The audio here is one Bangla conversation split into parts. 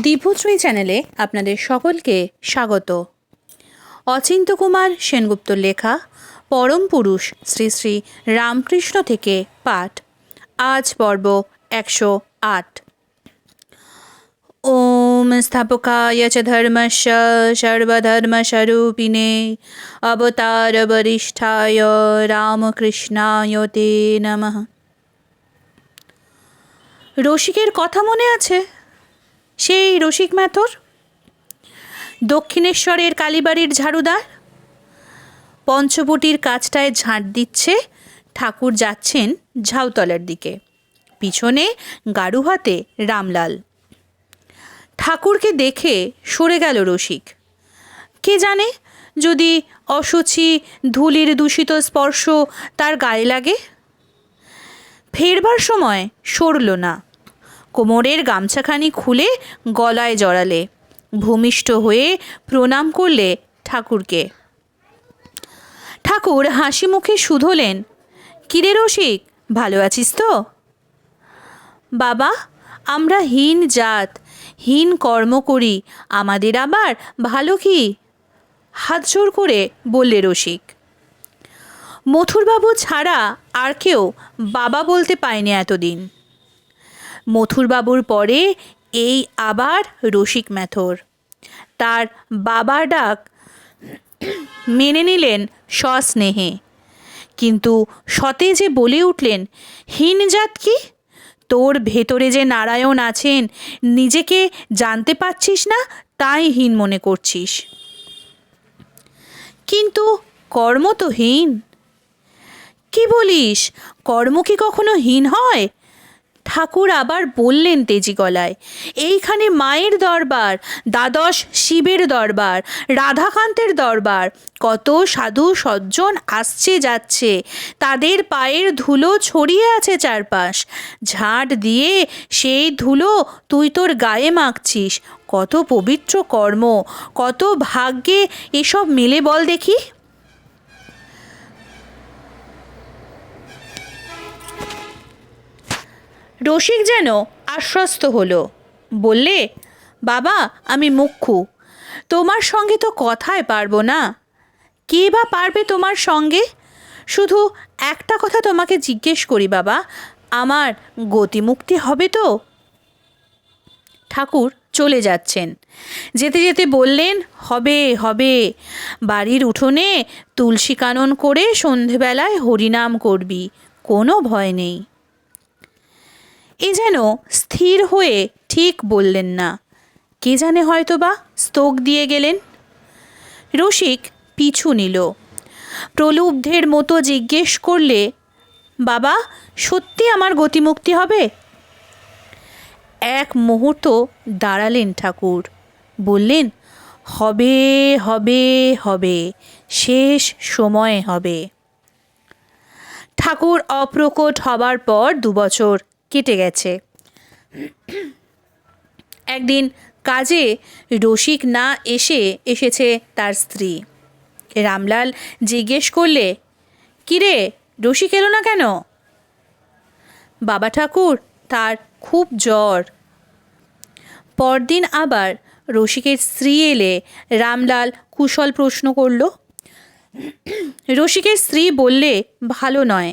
দিব্যশ্রী চ্যানেলে আপনাদের সকলকে স্বাগত। অচিন্ত্য কুমার সেনগুপ্তর লেখা পরম পুরুষ শ্রী শ্রী রামকৃষ্ণ থেকে পাঠ। আজ পর্ব 108। ওম স্থাপকায় চ ধর্মস্য সর্বধর্মস্বরূপিণে অবতার বরিষ্ঠায় রামকৃষ্ণায় তে নমঃ। রসিকের কথা মনে আছে? সেই রসিক ম্যাথর, দক্ষিণেশ্বরের কালীবাড়ির ঝাড়ুদার। পঞ্চবটির কাজটায় ঝাঁট দিচ্ছে। ঠাকুর যাচ্ছেন ঝাউতলার দিকে, পিছনে গাড়ু হাতে রামলাল। ঠাকুরকে দেখে সরে গেল রসিক। কে জানে যদি অশুচি ধুলির দূষিত স্পর্শ তার গায়ে লাগে। ফেরবার সময় সরল না। কোমরের গামছাখানি খুলে গলায় জড়ালে, ভূমিষ্ঠ হয়ে প্রণাম করলে ঠাকুরকে। ঠাকুর হাসি মুখে শুধোলেন, কিরে রসিক, ভালো আছিস তো? বাবা, আমরা হীন জাত, হীন কর্ম করি, আমাদের আবার ভালো কি? হাত জোর করে বললে রসিক। মথুরবাবু ছাড়া আর কেউ বাবা বলতে পায়নি এতদিন। মথুরবাবুর পরে এই আবার রসিক ম্যাথর। তার বাবার ডাক মেনে নিলেন সস্নেহে, কিন্তু সতেজে বলে উঠলেন, হীনজাত কি? তোর ভেতরে যে নারায়ণ আছেন নিজেকে জানতে পারছিস না, তাই হীন মনে করছিস। কিন্তু কর্ম তো হীন। কি বলিস? কর্ম কি কখনো হীন হয়? ঠাকুর আবার বললেন তেজি গলায়, এইখানে মায়ের দরবার, দ্বাদশ শিবের দরবার, রাধাকান্তের দরবার, কত সাধু সজ্জন আসছে যাচ্ছে, তাদের পায়ের ধুলো ছড়িয়ে আছে চারপাশ। ঝাঁট দিয়ে সেই ধুলো তুই তোর গায়ে মাখছিস। কত পবিত্র কর্ম, কত ভাগ্যে এসব মেলে বল দেখি। রসিক যেন আশ্বস্ত হলো, বললে, বাবা আমি মুখ্যু, তোমার সঙ্গে তো কথায় পারবো না। কে বা পারবে তোমার সঙ্গে? শুধু একটা কথা তোমাকে জিজ্ঞেস করি বাবা, আমার গতিমুক্তি হবে তো? ঠাকুর চলে যাচ্ছেন, যেতে যেতে বললেন, হবে হবে, বাড়ির উঠোনে তুলসী কানন করে সন্ধেবেলায় হরিনাম করবি, কোনো ভয় নেই। এ যেন স্থির হয়ে ঠিক বললেন না, কে জানে হয়তো বা স্তোক দিয়ে গেলেন। রসিক পিছু নিল, প্রলুব্ধের মতো জিজ্ঞেস করলে, বাবা সত্যি আমার গতিমুক্তি হবে? এক মুহূর্ত দাঁড়ালেন ঠাকুর, বললেন, হবে হবে হবে, শেষ সময় হবে। ঠাকুর অপ্রকট হবার পর 2 বছর কেটে গেছে। একদিন কাজে রসিক না এসেছে তার স্ত্রী। রামলাল জিজ্ঞেস করলে, কিরে রসিক এলো না কেন? বাবা ঠাকুর, তার খুব জ্বর। পরদিন আবার রসিকের স্ত্রী এলে রামলাল কুশল প্রশ্ন করল। রসিকের স্ত্রী বললে, ভালো নয়,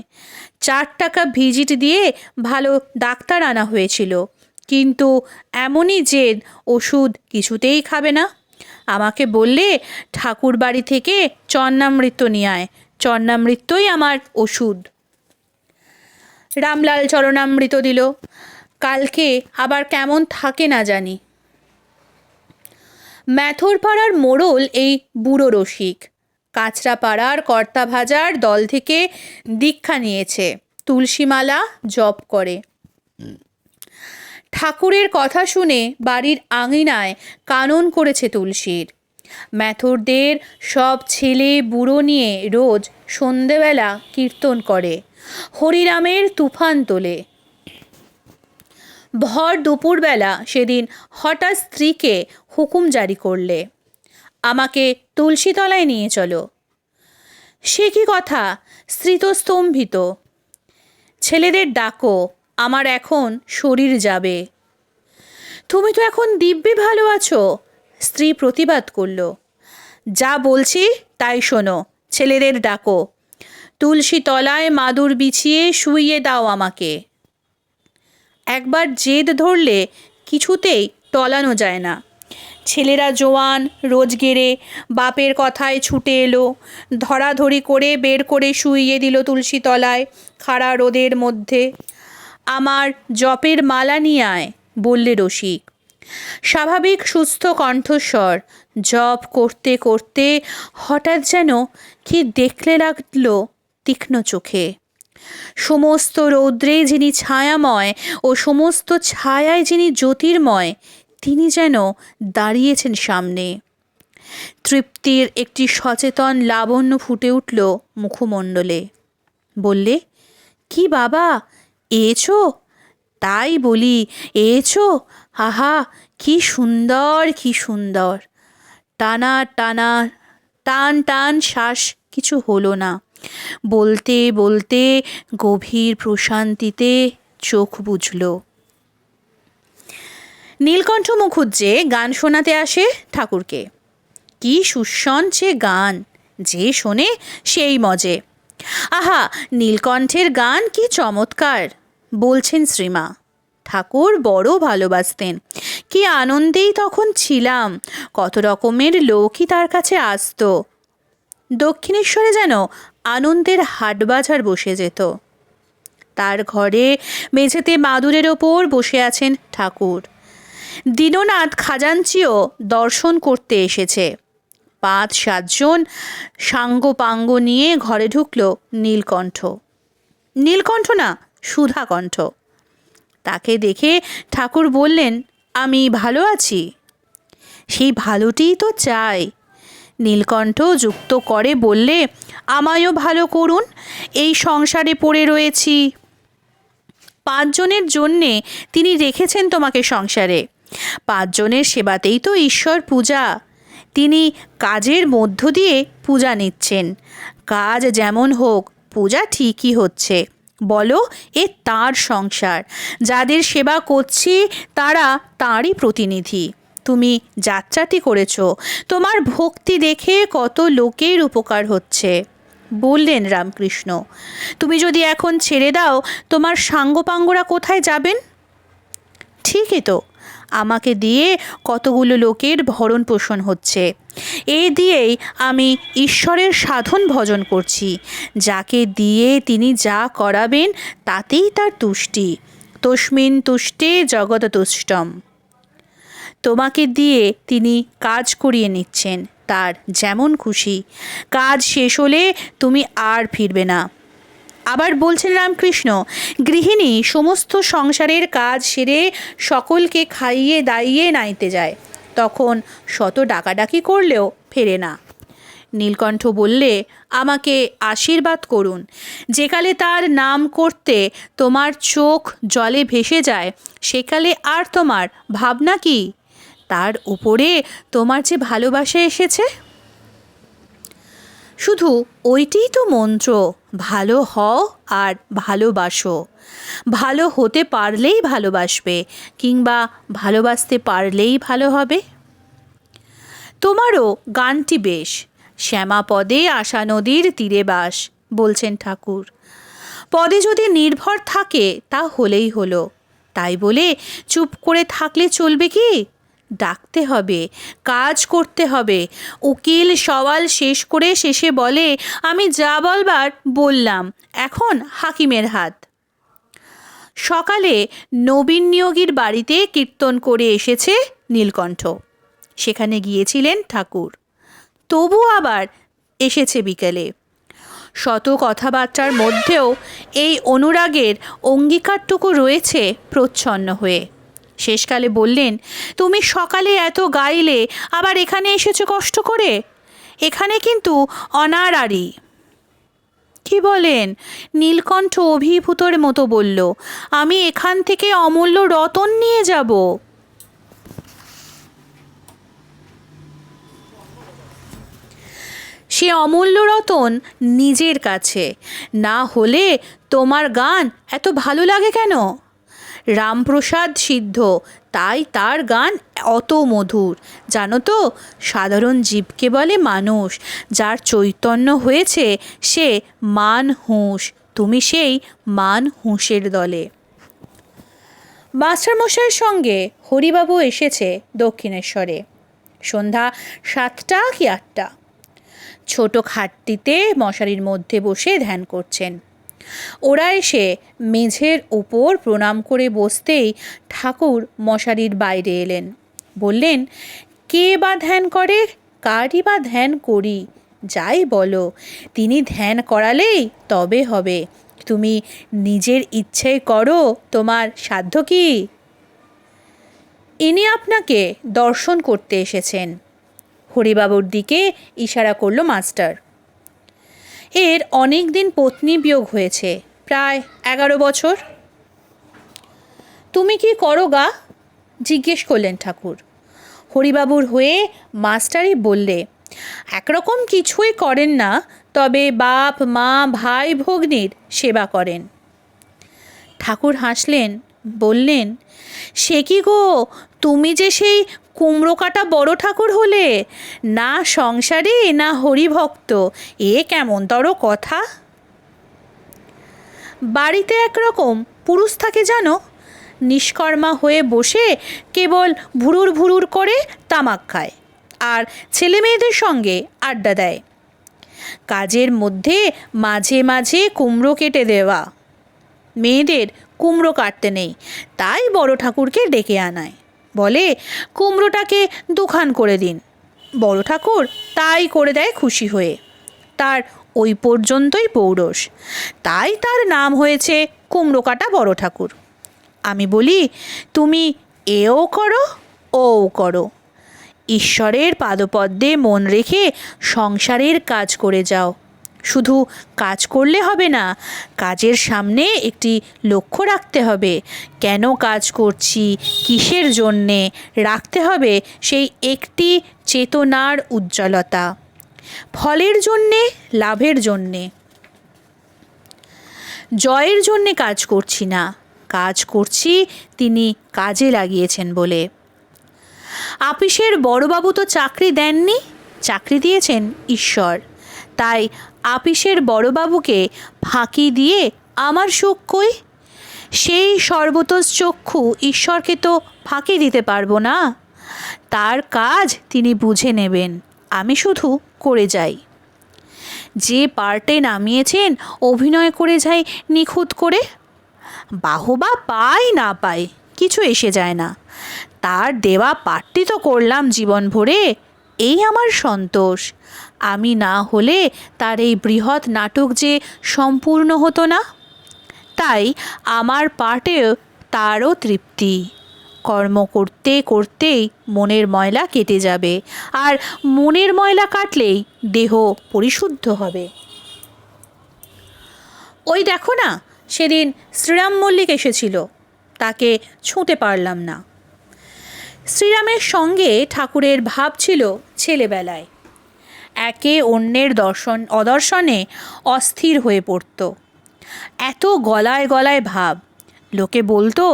4 টাকা ভিজিট দিয়ে ভালো ডাক্তার আনা হয়েছিল, কিন্তু এমনই জেদ, ওষুধ কিছুতেই খাবে না। আমাকে বললে, ঠাকুর বাড়ি থেকে চন্নামৃত নিয়ে আয়, চন্নামৃতই আমার ওষুধ। রামলাল চরণামৃত দিল। কালকে আবার কেমন থাকে না জানি। ম্যাথরপাড়ার মোড়ল এই বুড়ো রসিক কাঁচরাপাড়ার কর্তা ভাজার দল থেকে দীক্ষা নিয়েছে, তুলসীমালা জপ করে। ঠাকুরের কথা শুনে বাড়ির আঙিনায় কানন করেছে তুলসীর। ম্যাথরদের সব ছেলে বুড়ো নিয়ে রোজ সন্ধেবেলা কীর্তন করে, হরিরামের তুফান তোলে। ভর দুপুরবেলা সেদিন হঠাৎ স্ত্রীকে হুকুম জারি করলে, আমাকে তুলসীতলায় নিয়ে চলো। সে কি কথা? স্ত্রী তো স্তম্ভিত। ছেলেদের ডাকো, আমার এখন শরীর যাবে। তুমি তো এখন দিব্যি ভালো আছো, স্ত্রী প্রতিবাদ করল। যা বলছি তাই শোনো, ছেলেদের ডাকো, তুলসী তলায় মাদুর বিছিয়ে শুইয়ে দাও আমাকে। একবার জেদ ধরলে কিছুতেই টলানো যায় না। ছেলেরা জোয়ান রোজগেরে বাপের কথায় ছুটে এলো, ধরাধরি করে বের করে শুইয়ে দিল তুলসী তলায় খাড়া রোদের মধ্যে। আমার জপের মালা নিয়ে আয়, বললে রসিক। স্বাভাবিক সুস্থ কণ্ঠস্বর। জপ করতে করতে হঠাৎ যেন কি দেখলে লাগলো তীক্ষ্ণ চোখে। সমস্ত রৌদ্রে যিনি ছায়াময় ও সমস্ত ছায়ায় যিনি জ্যোতির্ময়, তিনি যেন দাঁড়িয়েছেন সামনে। তৃপ্তির একটি সচেতন লাবণ্য ফুটে উঠল মুখমণ্ডলে। বললে, কি বাবা, এছো? তাই বলি, এছো? আহা, কি সুন্দর, কি সুন্দর। টানা টানা টান টান শ্বাস, কিছু হলো না। বলতে বলতে গভীর প্রশান্তিতে চোখ বুঝল। নীলকণ্ঠ মুখুজ্জে গান শোনাতে আসে ঠাকুরকে। কি সুসঞ্চে গান, যে শোনে সেই মজে। আহা, নীলকণ্ঠের গান কি চমৎকার, বলছেন শ্রীমা। ঠাকুর বড় ভালোবাসতেন। কি আনন্দেই তখন ছিলাম, কত রকমের লোকই তার কাছে আসতো। দক্ষিণেশ্বরে যেন আনন্দের হাটবাজার বসে যেত। তার ঘরে মেঝেতে মাদুরের ওপর বসে আছেন ঠাকুর। দীননাথ খাজাঞ্চিও দর্শন করতে এসেছে। 5-7 জন সাঙ্গপাঙ্গ নিয়ে ঘরে ঢুকল নীলকণ্ঠ। নীলকণ্ঠ না, সুধাকণ্ঠ। তাকে দেখে ঠাকুর বললেন, আমি ভালো আছি। সেই ভালোটিই তো চাই। নীলকণ্ঠ যুক্ত করে বললে, আমায়ও ভালো করুন, এই সংসারে পড়ে রয়েছি। 5 জনের জন্যে তিনি রেখেছেন তোমাকে সংসারে। 5 জনের সেবাতেই তো ঈশ্বর পূজা। তিনি কাজের মধ্য দিয়ে পূজা নিচ্ছেন। কাজ যেমন হোক, পূজা ঠিকই হচ্ছে। বলো, এ তাঁর সংসার। যাদের সেবা করছি তারা তাঁরই প্রতিনিধি। তুমি যাত্রাটি করেছ, তোমার ভক্তি দেখে কত লোকের উপকার হচ্ছে, বললেন রামকৃষ্ণ। তুমি যদি এখন ছেড়ে দাও, তোমার সাঙ্গপাঙ্গরা কোথায় যাবেন? ঠিকই তো, আমাকে দিয়ে কতগুলো লোকের ভরণ পোষণ হচ্ছে। এই দিয়েই আমি ঈশ্বরের সাধন ভজন করছি। যাকে দিয়ে তিনি যা করাবেন তাতেই তার তুষ্টি। তস্মিন তুষ্টে জগৎ তুষ্টম। তোমাকে দিয়ে তিনি কাজ করিয়ে নিচ্ছেন, তার যেমন খুশি। কাজ শেষ হলে তুমি আর ফিরবে না। আবার বলছেন রামকৃষ্ণ, গৃহিণী সমস্ত সংসারের কাজ সেরে সকলকে খাইয়ে দাইয়ে নাইতে যায়, তখন শত ডাকাডাকি করলেও ফেরে না। নীলকণ্ঠ বললে, আমাকে আশীর্বাদ করুন। যেকালে তার নাম করতে তোমার চোখ জলে ভেসে যায়, সেকালে আর তোমার ভাবনা কি? তার উপরে তোমার যে ভালোবাসা এসেছে, শুধু ওইটিই তো মন্ত্র। ভালো হও আর ভালোবাসো। ভালো হতে পারলেই ভালোবাসবে, কিংবা ভালোবাসতে পারলেই ভালো হবে। তোমারও গানটি বেশ, শ্যামা পদে আশা নদীর তীরে বাস, বলছেন ঠাকুর। পদে যদি নির্ভর থাকে তা হলেই হলো। তাই বলে চুপ করে থাকলে চলবে কি? ডাকতে হবে, কাজ করতে হবে। উকিল সওয়াল শেষ করে শেষে বলে, আমি যা বলবার বললাম, এখন হাকিমের হাত। সকালে নবীন নিয়োগীর বাড়িতে কীর্তন করে এসেছে নীলকণ্ঠ। সেখানে গিয়েছিলেন ঠাকুর। তবু আবার এসেছে বিকেলে। শত কথাবার্তার মধ্যেও এই অনুরাগের অঙ্গীকারটুকু রয়েছে প্রচ্ছন্ন হয়ে। শেষকালে বললেন, তুমি সকালে এত গাইলে, আবার এখানে এসেছো কষ্ট করে। এখানে কিন্তু অনারারি। কি বলেন? নীলকণ্ঠ অভিভূতর মতো বলল, আমি এখান থেকে অমূল্য রতন নিয়ে যাব। সে অমূল্য রতন নিজের কাছে না হলে তোমার গান এত ভালো লাগে কেন? রামপ্রসাদ সিদ্ধ তাই তার গান অত মধুর। জানো তো, সাধারণ জীবকে বলে মানুষ, যার চৈতন্য হয়েছে সে মান হুঁশ। তুমি সেই মান হুঁশের দলে। মাস্টারমশাইয়ের সঙ্গে হরিবাবু এসেছে দক্ষিণেশ্বরে সন্ধ্যা 7টা কি 8টা। ছোট খাটটিতে মশারির মধ্যে বসে ধ্যান করছেন। ওরা এসে মেঝের উপর প্রণাম করে বসতেই ঠাকুর মশারির বাইরে এলেন। বললেন, কে বা ধ্যান করে, কারই বা ধ্যান করি, যাই বলো, তিনি ধ্যান করালেই তবে হবে। তুমি নিজের ইচ্ছেই করো, তোমার সাধ্য কি? ইনি আপনাকে দর্শন করতে এসেছেন। হরিবাবুর দিকে ইশারা করল মাস্টার। এর অনেক দিন পত্নী বিয়োগ হয়েছে, প্রায় 11 বছর। তুমি কি করো গা? জিজ্ঞেস করলেন ঠাকুর। হরিবাবুর হয়ে মাস্টারই বললে, একরকম কিছুই করেন না, তবে বাপ মা ভাই ভগ্নীর সেবা করেন। ঠাকুর হাসলেন, বললেন, সে কি গো, তুমি যে সেই কুমড়ো কাটা বড় ঠাকুর হলে, না সংসারী না হরিভক্ত, এ কেমনতর কথা। বাড়িতে একরকম পুরুষ থাকে জানো, নিষ্কর্মা হয়ে বসে কেবল ভুরুর ভুরুর করে তামাক খায় আর ছেলে মেয়েদের সঙ্গে আড্ডা দেয়। কাজের মধ্যে মাঝে মাঝে কুমড়ো কেটে দেওয়া। মেয়েদের কুমড়ো কাটতে নেই, তাই বড় ঠাকুরকে ডেকে আনায়। বলে, কুমড়োটাকে 2খান করে দিন। বড় ঠাকুর তাই করে দেয় খুশি হয়ে। তার ওই পর্যন্তই পৌরষ, তাই তার নাম হয়েছে কুমড়ো কাটা বড় ঠাকুর। আমি বলি, তুমি এও করো ওও করো, ঈশ্বরের পাদপদ্মে মন রেখে সংসারের কাজ করে যাও। শুধু কাজ করলে হবে না, কাজের সামনে একটি লক্ষ্য রাখতে হবে। কেন কাজ করছি, কিসের জন্যে, রাখতে হবে সেই একটি চেতনার উজ্জ্বলতা। ফলের জন্যে, লাভের জন্যে, জয়ের জন্যে কাজ করছি না, কাজ করছি তিনি কাজে লাগিয়েছেন বলে। আপিসের বড়বাবু তো চাকরি দেননি, চাকরি দিয়েছেন ঈশ্বর। তাই আপিসের বড়বাবুকে ফাঁকি দিয়ে আমার সুখ কই? সেই সর্বতোষ চক্ষু ঈশ্বরকে তো ফাঁকি দিতে পারবো না। তার কাজ তিনি বুঝে নেবেন, আমি শুধু করে যাই। যে পার্টে নামিয়েছেন অভিনয় করে যাই নিখুঁত করে। বাহবা পাই না পাই কিছু এসে যায় না, তার দেওয়া পার্টটি তো করলাম জীবন ভরে, এই আমার সন্তোষ। আমি না হলে তার এই বৃহৎ নাটক যে সম্পূর্ণ হতো না। তাই আমার পার্টেও তারও তৃপ্তি। কর্ম করতে করতেই মনের ময়লা কেটে যাবে, আর মনের ময়লা কাটলেই দেহ পরিশুদ্ধ হবে। ওই দেখো না, সেদিন শ্রীরাম মল্লিক এসেছিল, তাকে ছুঁতে পারলাম না। শ্রীরামের সঙ্গে ঠাকুরের ভাব ছিল ছেলেবেলায়। একে অন্যের অদর্শনে অস্থির হয়ে পড়ত। এত গলায় গলায় ভাব, লোকে বলতো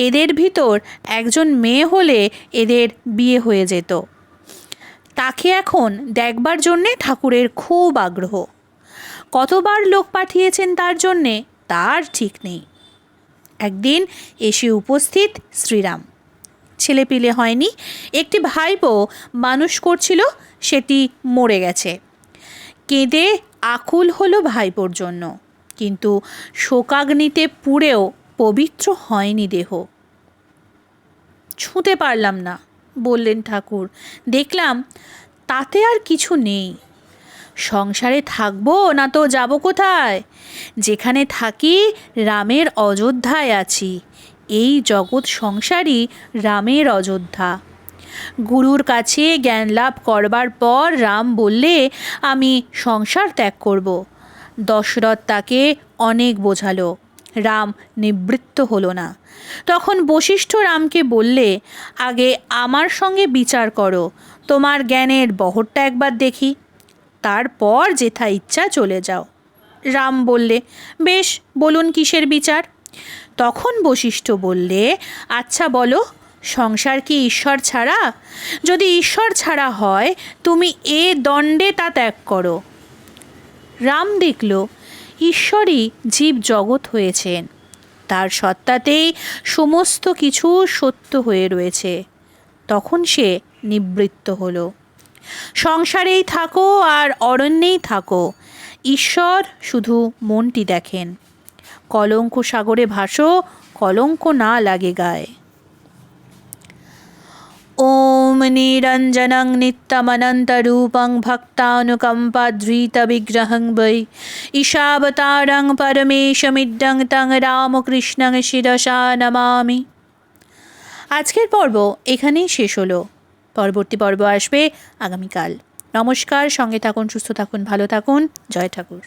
এদের ভিতর একজন মেয়ে হলে এদের বিয়ে হয়ে যেত। তাকে এখন দেখবার জন্যে ঠাকুরের খুব আগ্রহ। কতবার লোক পাঠিয়েছেন তার জন্যে তার ঠিক নেই। একদিন এসে উপস্থিত শ্রীরাম। ছেলেপিলে হয়নি, একটি ভাইপো মানুষ করছিল, সেটি মরে গেছে। কেঁদে আকুল হলো ভাইপোর জন্য, কিন্তু শোকাগ্নিতে পুড়েও পবিত্র হয়নি দেহ। ছুঁতে পারলাম না, বললেন ঠাকুর। দেখলাম তাতে আর কিছু নেই। সংসারে থাকবো না তো যাব কোথায়? যেখানে থাকি রামের অযোধ্যায় আছি। এই জগৎ সংসারই রামের অযোধ্যা। গুরুর কাছে জ্ঞান লাভ করবার পর রাম বললে আমি সংসার ত্যাগ করব। দশরথ তাকে অনেক বোঝালো, রাম নিবৃত্ত হলো না। তখন বশিষ্ঠ রামকে বললে, আগে আমার সঙ্গে বিচার করো, তোমার জ্ঞানের বহরটা একবার দেখি, তারপর যেথা ইচ্ছা চলে যাও। রাম বললে, বেশ, বলুন কিসের বিচার? তখন বশিষ্ঠ বললে, আচ্ছা বলো, সংসার কি ঈশ্বর ছাড়া? যদি ঈশ্বর ছাড়া হয় তুমি এ দণ্ডে তা ত্যাগ করো। রাম দেখল ঈশ্বরই জীব জগৎ হয়েছেন, তার সত্তাতেই সমস্ত কিছু সত্য হয়ে রয়েছে। তখন সে নিবৃত্ত হলো। সংসারেই থাকো আর অরণ্যেই থাকো, ঈশ্বর শুধু মনটি দেখেন। কলঙ্ক সাগরে ভাসো, কলঙ্ক না লাগে গায়ে। ওম নিরঞ্জনং নিত্যমনন্তরূপং ভক্তানুকম্পাদ্রিতবিগ্রহং বৈ ঈশাবতারং পরমেশমিড্ডং তং রামকৃষ্ণং শিরসা নমামি। আজকের পর্ব এখানেই শেষ হলো। পরবর্তী পর্ব আসবে আগামীকাল। নমস্কার, সঙ্গে থাকুন, সুস্থ থাকুন, ভালো থাকুন। জয় ঠাকুর।